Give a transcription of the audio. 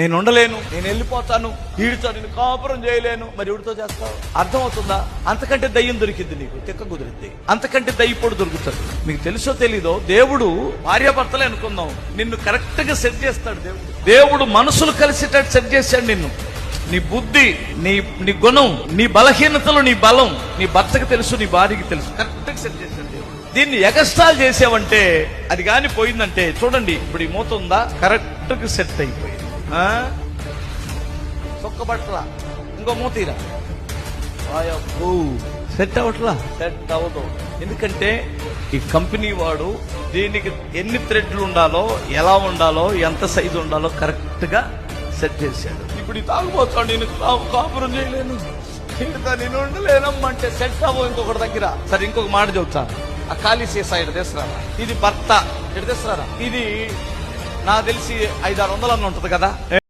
నేను ఉండలేను, నేను వెళ్ళిపోతాను, వీడితో నేను కాపురం చేయలేను, మరి వీడితో చేస్తావు? అర్థమవుతుందా? అంతకంటే దయ్యం దొరికింది నీకు, తిక్క కుదిరింది, అంతకంటే దయ్యపోడు దొరుకుతుంది. మీకు తెలుసో తెలీదో, దేవుడు భార్యాభర్తలే అనుకుందాం, నిన్ను కరెక్ట్ గా సెట్ చేస్తాడు. దేవుడు మనసులు కలిసేటట్టు సెట్ చేశాడు నిన్ను. నీ బుద్ధి, నీ గుణం, నీ బలహీనతలు, నీ బలం నీ భర్తకి తెలుసు, నీ భార్యకి తెలుసు. కరెక్ట్ గా సెట్ చేశాడు దేవుడు. దీన్ని ఎగస్ట్రాల్ చేసావంటే, అది గాని పోయిందంటే, చూడండి ఇప్పుడు ఈ మూత ఉందా, కరెక్ట్ గా సెట్ అయిపోయింది. సొక్కబట్లా ఇంకో మూతీరా, సెట్ అవట్లా, సెట్ అవ్వదు. ఎందుకంటే ఈ కంపెనీ వాడు దీనికి ఎన్ని థ్రెడ్లు ఉండాలో, ఎలా ఉండాలో, ఎంత సైజు ఉండాలో కరెక్ట్ గా సెట్ చేశాడు. ఇప్పుడు ఈ తాగుపోతాడు, నేను కాపురం చేయలేను, నేను ఉండలేనమ్మంటే సెట్ అవ్వ ఇంకొకటి దగ్గర. సరే ఇంకొక మాట చెబుతా, ఆ ఖాళీ సీసా ఇక్కడ తీసుకురారా, ఇది భర్త ఇక్కడ తీసుకురారా, ఇది నాకు తెలిసి 500-600 ఉంటది కదా.